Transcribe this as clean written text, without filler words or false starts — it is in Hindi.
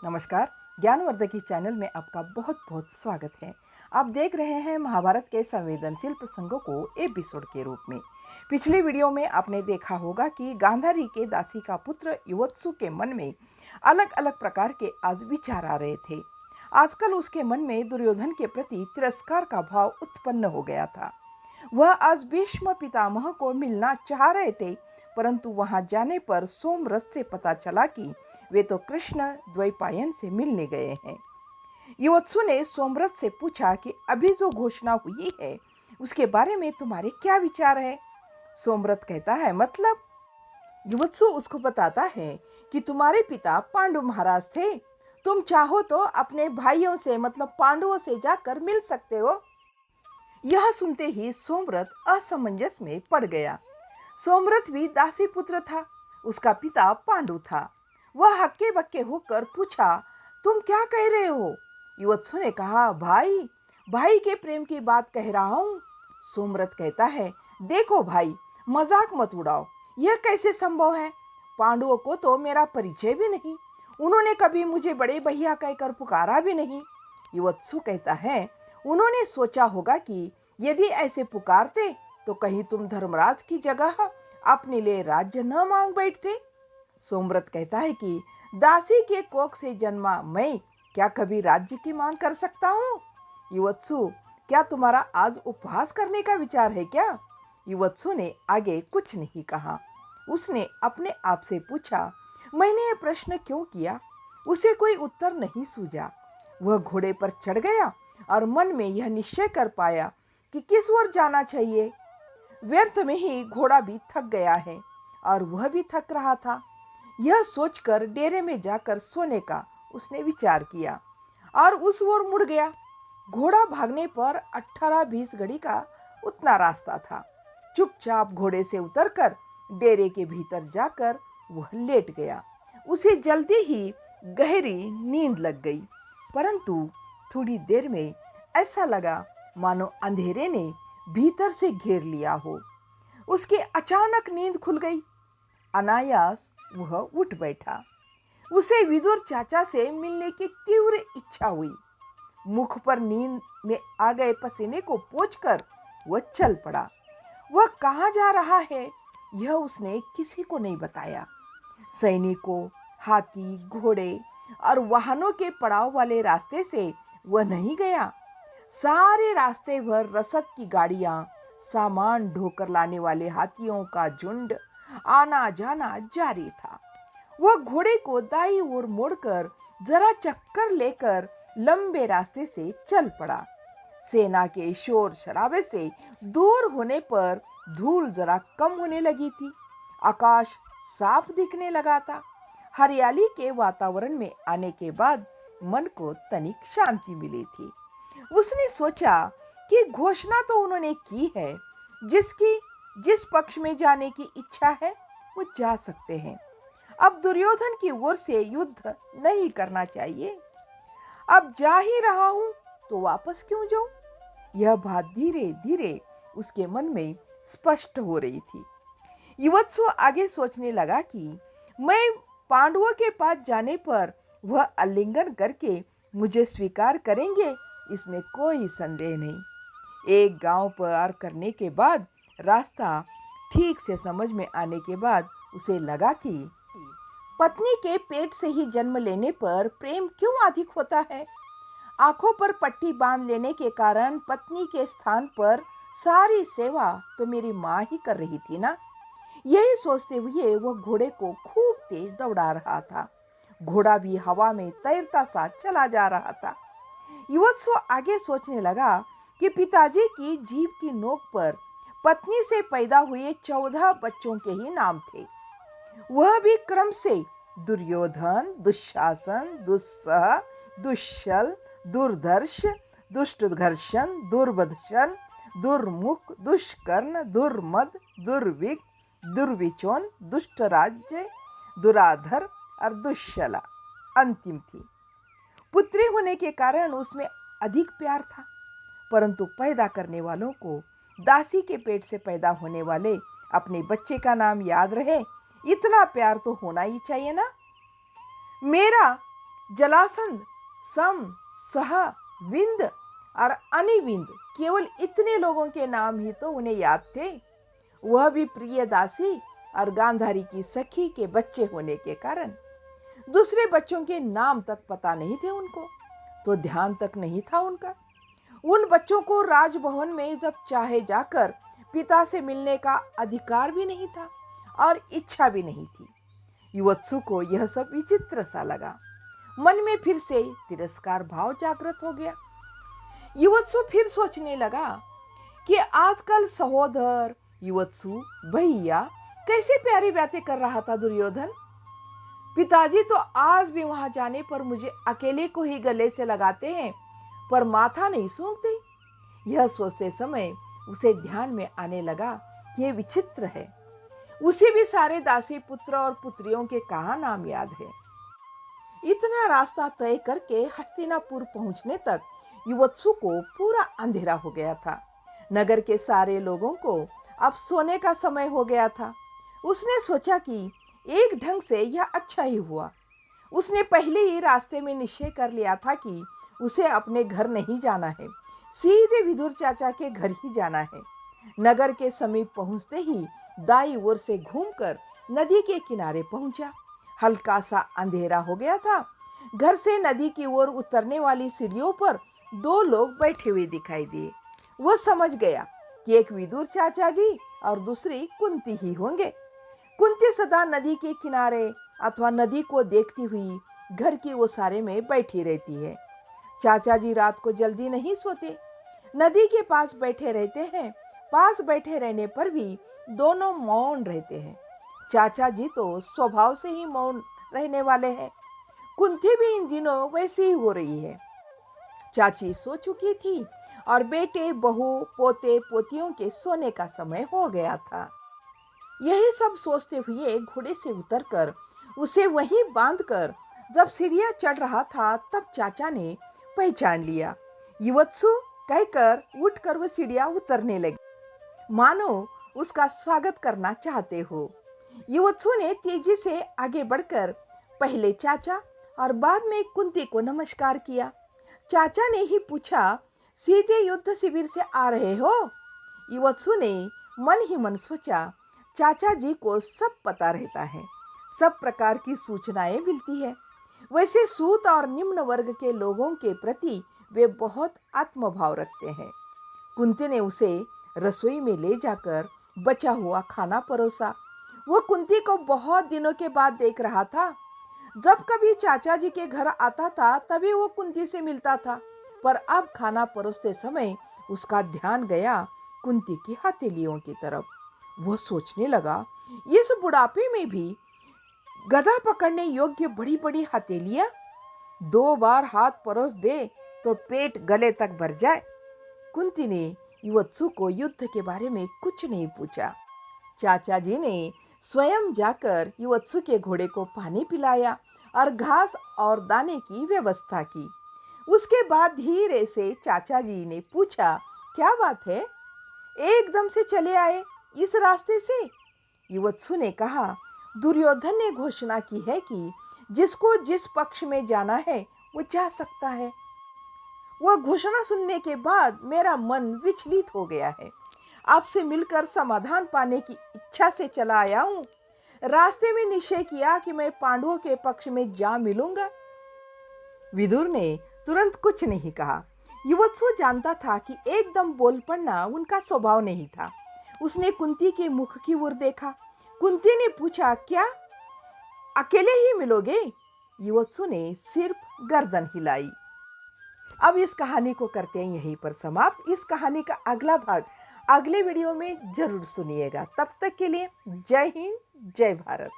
नमस्कार। ज्ञानवर्धकी चैनल में आपका बहुत बहुत स्वागत है। आप देख रहे हैं महाभारत के संवेदनशील प्रसंगों को एपिसोड के रूप में। पिछले वीडियो में आपने देखा होगा कि गांधारी के दासी का पुत्र युवत्सु के मन में अलग अलग प्रकार के आज विचार आ रहे थे। आजकल उसके मन में दुर्योधन के प्रति तिरस्कार का भाव उत्पन्न हो गया था। वह आज भीष्म पितामह को मिलना चाह रहे थे, परंतु वहां जाने पर सोमरथ से पता चला कि वे तो कृष्ण द्वैपायन से मिलने गए हैं। युवत्सु ने सोमरथ से पूछा कि अभी जो घोषणा हुई है उसके बारे में तुम्हारे क्या विचार है। सोमरथ कहता है मतलब। युवत्सु उसको बताता है कि तुम्हारे पिता पांडु महाराज थे, तुम चाहो तो अपने भाइयों से मतलब पांडवों से जाकर मिल सकते हो। यह सुनते ही सोमरथ असमंजस में पड़ गया। सोमरथ भी दासी पुत्र था, उसका पिता पांडु था। वह हक्के बक्के होकर पूछा, तुम क्या कह रहे हो। युवत्सु ने कहा, भाई भाई के प्रेम की बात कह रहा हूँ। सोमरथ कहता है, देखो भाई, मजाक मत उड़ाओ, यह कैसे संभव है। पांडवों को तो मेरा परिचय भी नहीं, उन्होंने कभी मुझे बड़े भैया कहकर पुकारा भी नहीं। युवत्सु कहता है, उन्होंने सोचा होगा कि यदि ऐसे पुकारते तो कहीं तुम धर्मराज की जगह अपने लिए राज्य न मांग बैठते। सोमरथ कहता है कि दासी के कोख से जन्मा मैं क्या कभी राज्य की मांग कर सकता हूँ। युवत्सु, क्या तुम्हारा आज उपहास करने का विचार है क्या। युवत्सु ने आगे कुछ नहीं कहा। उसने अपने आप से पूछा, मैंने ये प्रश्न क्यों किया। उसे कोई उत्तर नहीं सूझा। वह घोड़े पर चढ़ गया और मन में यह निश्चय कर पाया कि किस ओर जाना चाहिए। व्यर्थ में ही घोड़ा भी थक गया है और वह भी थक रहा था। यह सोचकर डेरे में जाकर सोने का उसने विचार किया और उस ओर मुड़ गया। घोड़ा भागने पर 18-20 घड़ी का उतना रास्ता था। चुपचाप घोड़े से उतरकर डेरे के भीतर जाकर वह लेट गया। उसे जल्दी ही गहरी नींद लग गई, परंतु थोड़ी देर में ऐसा लगा मानो अंधेरे ने भीतर से घेर लिया हो। उसकी अचानक नींद खुल गई। अनायास वह उठ बैठा। उसे विदुर चाचा से मिलने की तीव्र इच्छा हुई। मुख पर नींद में आ गए पसीने को पोंछकर वह चल पड़ा। वह कहाँ जा रहा है यह उसने किसी को नहीं बताया। सैनिकों, हाथी, घोड़े और वाहनों के पड़ाव वाले रास्ते से वह नहीं गया। सारे रास्ते भर रसद की गाड़ियां, सामान ढोकर लाने वाले हाथियों का झुंड आना जाना जारी था। वह घोड़े को दाईं ओर मोड़कर जरा चक्कर लेकर लंबे रास्ते से चल पड़ा। सेना के शोर शराबे से दूर होने पर धूल जरा कम होने लगी थी। आकाश साफ दिखने लगा था। हरियाली के वातावरण में आने के बाद मन को तनिक शांति मिली थी। उसने सोचा कि घोषणा तो उन्होंने की है, जिस पक्ष में जाने की इच्छा है वो जा सकते हैं। अब दुर्योधन की ओर से युद्ध नहीं करना चाहिए। अब जा ही रहा हूं तो वापस क्यों जाऊं। यह बात धीरे धीरे उसके मन में स्पष्ट हो रही थी। युवत्सु आगे सोचने लगा कि मैं पांडवों के पास जाने पर वह आलिंगन करके मुझे स्वीकार करेंगे, इसमें कोई संदेह नहीं। एक गांव पार करने के बाद रास्ता ठीक से समझ में आने के बाद उसे लगा कि पत्नी के पेट से ही जन्म लेने पर प्रेम क्यों अधिक होता है। आंखों पर पट्टी बांध लेने के कारण पत्नी के स्थान पर सारी सेवा तो मेरी माँ ही कर रही थी ना। यही सोचते हुए वह घोड़े को खूब तेज दौड़ा रहा था। घोड़ा भी हवा में तैरता सा चला जा रहा था। युवत्सु आगे सोचने लगा कि पिताजी की जीभ की नोक पर पत्नी से पैदा हुए 14 बच्चों के ही नाम थे। वह भी क्रम से दुर्योधन, दुशासन, दुस्सह, दुश्शल, दुर्धर्ष, दुष्टघर्षण, दुर्बधशन, दुर्मुख, दुष्कर्ण, दुर्मद, दुर्विग, दुर्विचोन, दुष्टराज्य, दुराधर और दुश्शला अंतिम थी। पुत्री होने के कारण उसमें अधिक प्यार था, परंतु पैदा करने वालों को दासी के पेट से पैदा होने वाले अपने बच्चे का नाम याद रहे, इतना प्यार तो होना ही चाहिए ना। मेरा जलासंध, सम, सह, विंद और अनिविंद, केवल इतने लोगों के नाम ही तो उन्हें याद थे, वह भी प्रियदासी और गांधारी की सखी के बच्चे होने के कारण। दूसरे बच्चों के नाम तक पता नहीं थे उनको, तो ध्यान तक नहीं था उनका। उन बच्चों को राजभवन में जब चाहे जाकर पिता से मिलने का अधिकार भी नहीं था और इच्छा भी नहीं थी। युवत्सु को यह सब विचित्र सा लगा। मन में फिर से तिरस्कार भाव जागृत हो गया। युवत्सु फिर सोचने लगा कि आजकल सहोदर, युवत्सु, भैया कैसे प्यारी बातें कर रहा था दुर्योधन। पिताजी तो आज भी वहां जाने पर मुझे अकेले को ही गले से लगाते हैं, पर माथा नहीं सूंघते। यह सोचते समय उसे ध्यान में आने लगा कि यह विचित्र है। उसे भी सारे दासी पुत्र और पुत्रियों के कहाँ नाम याद है। इतना रास्ता तय करके हस्तिनापुर पहुंचने तक युवत्सु को पूरा अंधेरा हो गया था। नगर के सारे लोगों को अब सोने का समय हो गया था। उसने सोचा कि एक ढंग से यह अच्छा ही हुआ। उसने पहले ही रास्ते में निश्चय कर लिया था कि उसे अपने घर नहीं जाना है, सीधे विदुर चाचा के घर ही जाना है। नगर के समीप पहुंचते ही दाईं ओर से घूमकर नदी के किनारे पहुंचा। हल्का सा अंधेरा हो गया था। घर से नदी की ओर उतरने वाली सीढ़ियों पर दो लोग बैठे हुए दिखाई दिए। वह समझ गया कि एक विदुर चाचा जी और दूसरी कुंती ही होंगे। कुंती सदा नदी के किनारे अथवा नदी को देखती हुई घर की ओसारे में बैठी रहती है। चाचा जी रात को जल्दी नहीं सोते, नदी के पास बैठे रहते हैं। पास बैठे रहने पर भी दोनों मौन रहते हैं। चाचा जी तो स्वभाव से ही मौन रहने वाले हैं। कुंती भी इन दिनों वैसी ही हो रही है। चाची सो चुकी थी और बेटे, बहू, पोते, पोतियों के सोने का समय हो गया था। यही सब सोचते हुए घोड़े से उतरकर उसे वहीं बांधकर जब सीढ़ियां चढ़ रहा था, तब चाचा ने पहचान लिया। युवत्सु कहकर उठकर वह सीढ़ियां उतरने लगी, मानो उसका स्वागत करना चाहते हो। युवत्सु ने तेजी से आगे बढ़कर पहले चाचा और बाद में कुंती को नमस्कार किया। चाचा ने ही पूछा, सीधे युद्ध शिविर से आ रहे हो? युवत्सु ने मन ही मन सोचा, चाचा जी को सब पता रहता है, सब प्रकार की सूचनाएं मिलती है। वैसे सूत और निम्न वर्ग के लोगों के प्रति वे बहुत आत्मभाव रखते हैं। कुंती ने उसे रसोई में ले जाकर बचा हुआ खाना परोसा। वो कुंती को बहुत दिनों के बाद देख रहा था। जब कभी चाचा जी के घर आता था तभी वो कुंती से मिलता था, पर अब खाना परोसते समय उसका ध्यान गया कुंती की हथेलियों की तरफ। वह सोचने लगा, इस बुढ़ापे में भी गदा पकड़ने योग्य बड़ी बड़ी हथेलियां, 2 बार हाथ परोस दे तो पेट गले तक भर जाए। कुंती ने युवत्सु को युद्ध के बारे में कुछ नहीं पूछा। चाचा जी ने स्वयं जाकर युवत्सु के घोड़े को पानी पिलाया और घास और दाने की व्यवस्था की। उसके बाद धीरे से चाचा जी ने पूछा, क्या बात है, एकदम से चले आए इस रास्ते से? युवत्सु ने कहा, दुर्योधन ने घोषणा की है कि जिसको जिस पक्ष में जाना है वो जा सकता है। वह घोषणा सुनने के बाद मेरा मन विचलित हो गया है। आपसे मिलकर समाधान पाने की इच्छा से चला आया हूँ। रास्ते में निश्चय किया कि मैं पांडवों के पक्ष में जा मिलूंगा। विदुर ने तुरंत कुछ नहीं कहा। युवत्सु जानता था कि एकदम बोल पड़ना उनका स्वभाव नहीं था। उसने कुंती के मुख की ओर देखा। कुंती ने पूछा, क्या अकेले ही मिलोगे? युवत्सु ने सिर्फ गर्दन हिलाई। अब इस कहानी को करते हैं यहीं पर समाप्त। इस कहानी का अगला भाग अगले वीडियो में जरूर सुनिएगा। तब तक के लिए जय हिंद, जय भारत।